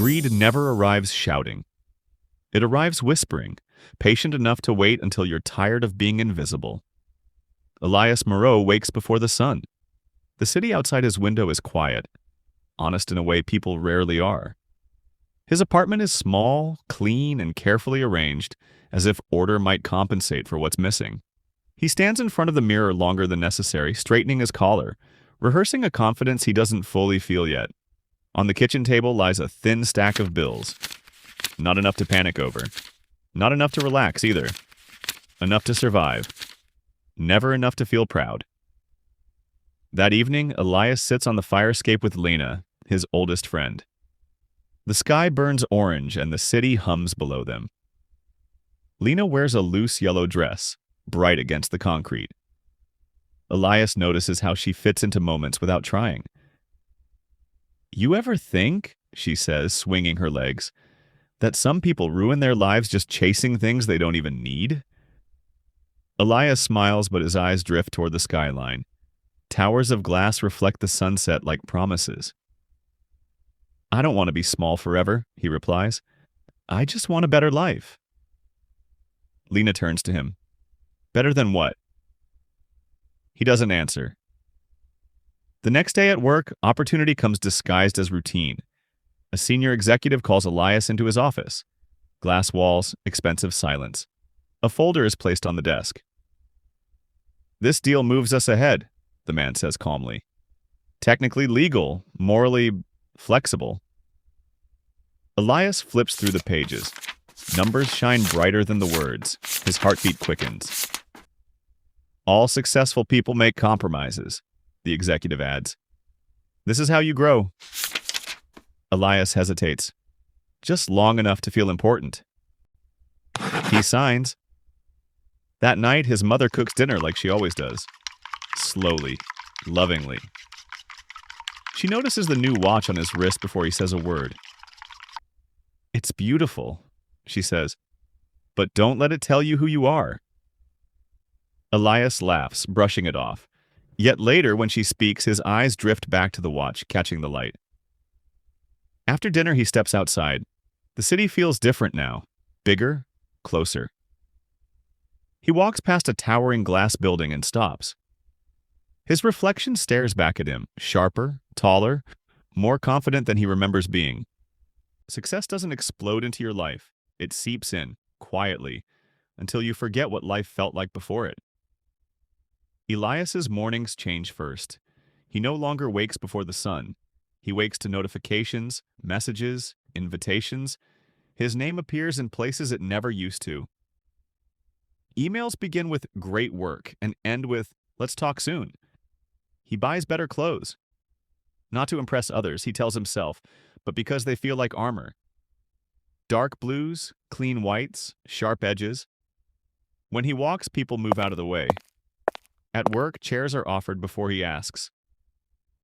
Greed never arrives shouting. It arrives whispering, patient enough to wait until you're tired of being invisible. Elias Moreau wakes before the sun. The city outside his window is quiet, honest in a way people rarely are. His apartment is small, clean, and carefully arranged, as if order might compensate for what's missing. He stands in front of the mirror longer than necessary, straightening his collar, rehearsing a confidence he doesn't fully feel yet. On the kitchen table lies a thin stack of bills. Not enough to panic over. Not enough to relax either. Enough to survive. Never enough to feel proud. That evening, Elias sits on the fire escape with Lena, his oldest friend. The sky burns orange and the city hums below them. Lena wears a loose yellow dress, bright against the concrete. Elias notices how she fits into moments without trying. "You ever think," she says, swinging her legs, "that some people ruin their lives just chasing things they don't even need?" Elias smiles, but his eyes drift toward the skyline. Towers of glass reflect the sunset like promises. "I don't want to be small forever," he replies. "I just want a better life." Lena turns to him. "Better than what?" He doesn't answer. The next day at work, opportunity comes disguised as routine. A senior executive calls Elias into his office. Glass walls, expensive silence. A folder is placed on the desk. "This deal moves us ahead," the man says calmly. "Technically legal, morally flexible." Elias flips through the pages. Numbers shine brighter than the words. His heartbeat quickens. "All successful people make compromises," the executive adds. "This is how you grow." Elias hesitates, just long enough to feel important. He signs. That night, his mother cooks dinner like she always does. Slowly, lovingly. She notices the new watch on his wrist before he says a word. "It's beautiful," she says, "but don't let it tell you who you are." Elias laughs, brushing it off. Yet later, when she speaks, his eyes drift back to the watch, catching the light. After dinner, he steps outside. The city feels different now. Bigger, closer. He walks past a towering glass building and stops. His reflection stares back at him, sharper, taller, more confident than he remembers being. Success doesn't explode into your life. It seeps in, quietly, until you forget what life felt like before it. Elias's mornings change first. He no longer wakes before the sun. He wakes to notifications, messages, invitations. His name appears in places it never used to. Emails begin with "great work" and end with "let's talk soon." He buys better clothes. Not to impress others, he tells himself, but because they feel like armor. Dark blues, clean whites, sharp edges. When he walks, people move out of the way. At work, chairs are offered before he asks.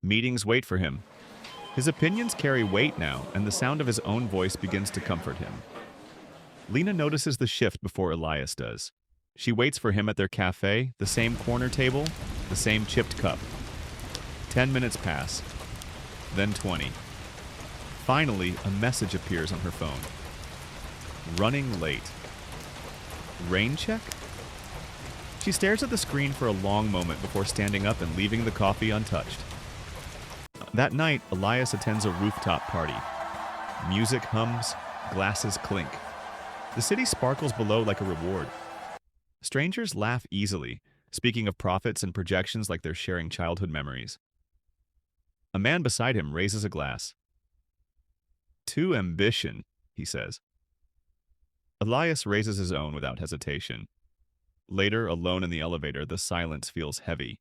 Meetings wait for him. His opinions carry weight now, and the sound of his own voice begins to comfort him. Lena notices the shift before Elias does. She waits for him at their cafe, the same corner table, the same chipped cup. 10 minutes pass, then 20. Finally, a message appears on her phone. Running late. Rain check? She stares at the screen for a long moment before standing up and leaving the coffee untouched. That night, Elias attends a rooftop party. Music hums, glasses clink. The city sparkles below like a reward. Strangers laugh easily, speaking of profits and projections like they're sharing childhood memories. A man beside him raises a glass. "To ambition," he says. Elias raises his own without hesitation. Later, alone in the elevator, the silence feels heavy.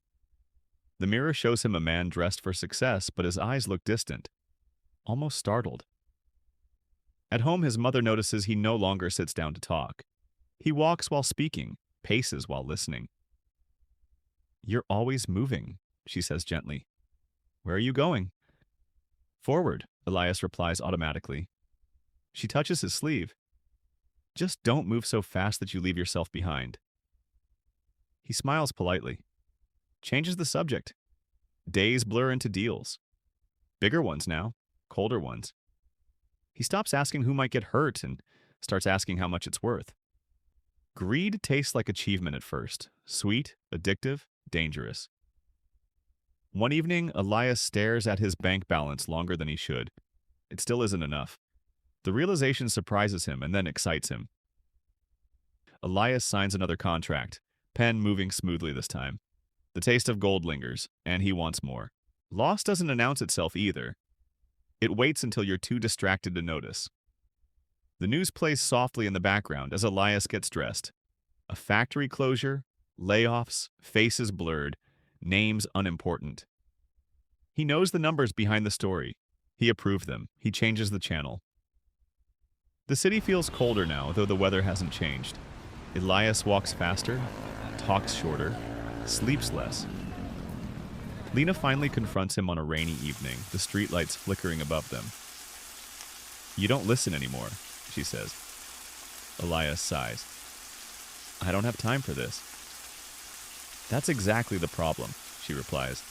The mirror shows him a man dressed for success, but his eyes look distant, almost startled. At home, his mother notices he no longer sits down to talk. He walks while speaking, paces while listening. "You're always moving," she says gently. "Where are you going?" "Forward," Elias replies automatically. She touches his sleeve. "Just don't move so fast that you leave yourself behind." He smiles politely. Changes the subject. Days blur into deals. Bigger ones now, colder ones. He stops asking who might get hurt and starts asking how much it's worth. Greed tastes like achievement at first. Sweet, addictive, dangerous. One evening, Elias stares at his bank balance longer than he should. It still isn't enough. The realization surprises him and then excites him. Elias signs another contract, pen moving smoothly this time. The taste of gold lingers, and he wants more. Loss doesn't announce itself either. It waits until you're too distracted to notice. The news plays softly in the background as Elias gets dressed. A factory closure, layoffs, faces blurred, names unimportant. He knows the numbers behind the story. He approved them. He changes the channel. The city feels colder now, though the weather hasn't changed. Elias walks faster, talks shorter, sleeps less. Lena finally confronts him on a rainy evening, the streetlights flickering above them. "You don't listen anymore," she says. Elias sighs. "I don't have time for this." "That's exactly the problem," she replies.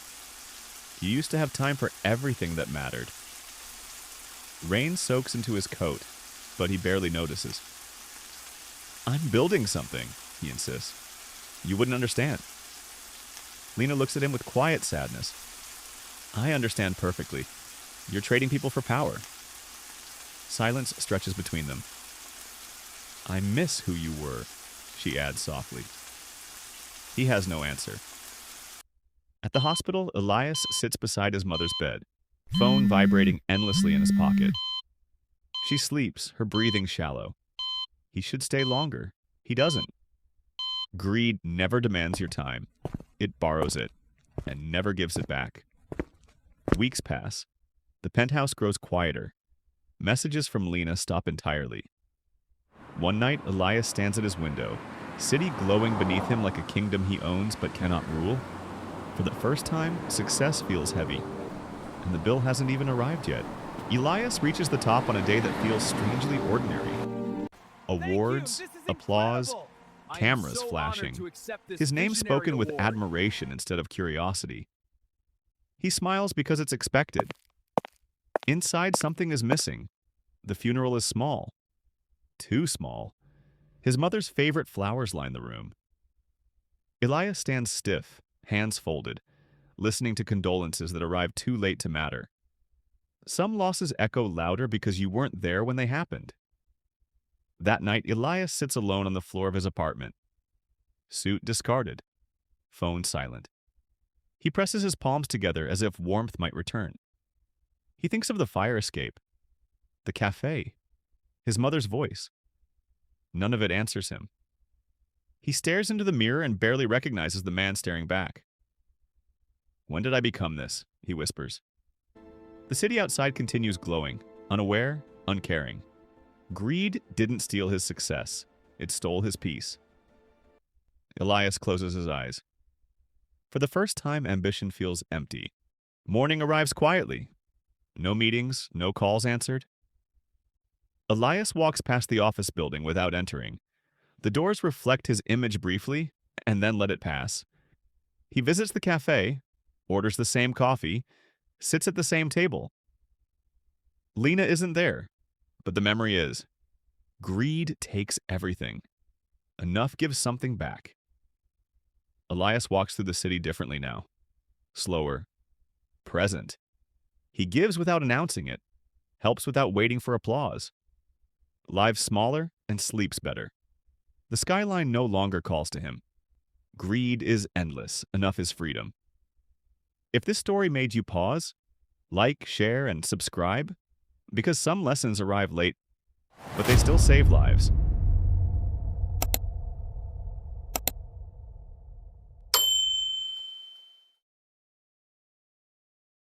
"You used to have time for everything that mattered." Rain soaks into his coat, but he barely notices. "I'm building something," he insists. "You wouldn't understand." Lena looks at him with quiet sadness. "I understand perfectly. You're trading people for power." Silence stretches between them. "I miss who you were," she adds softly. He has no answer. At the hospital, Elias sits beside his mother's bed, phone vibrating endlessly in his pocket. She sleeps, her breathing shallow. He should stay longer. He doesn't. Greed never demands your time. It borrows it, and never gives it back. Weeks pass. The penthouse grows quieter. Messages from Lena stop entirely. One night, Elias stands at his window, city glowing beneath him like a kingdom he owns but cannot rule. For the first time, success feels heavy, and the bill hasn't even arrived yet. Elias reaches the top on a day that feels strangely ordinary. Awards, applause, cameras flashing. His name spoken with admiration instead of curiosity. He smiles because it's expected. Inside, something is missing. The funeral is small. Too small. His mother's favorite flowers line the room. Elias stands stiff, hands folded, listening to condolences that arrive too late to matter. Some losses echo louder because you weren't there when they happened. That night, Elias sits alone on the floor of his apartment. Suit discarded. Phone silent. He presses his palms together as if warmth might return. He thinks of the fire escape, the cafe, his mother's voice. None of it answers him. He stares into the mirror and barely recognizes the man staring back. "When did I become this?" he whispers. The city outside continues glowing, unaware, uncaring. Greed didn't steal his success. It stole his peace. Elias closes his eyes. For the first time, ambition feels empty. Morning arrives quietly. No meetings, no calls answered. Elias walks past the office building without entering. The doors reflect his image briefly, and then let it pass. He visits the cafe, orders the same coffee, sits at the same table. Lena isn't there, but the memory is. Greed takes everything. Enough gives something back. Elias walks through the city differently now. Slower. Present. He gives without announcing it. Helps without waiting for applause. Lives smaller and sleeps better. The skyline no longer calls to him. Greed is endless. Enough is freedom. If this story made you pause, like, share, and subscribe, because some lessons arrive late, but they still save lives.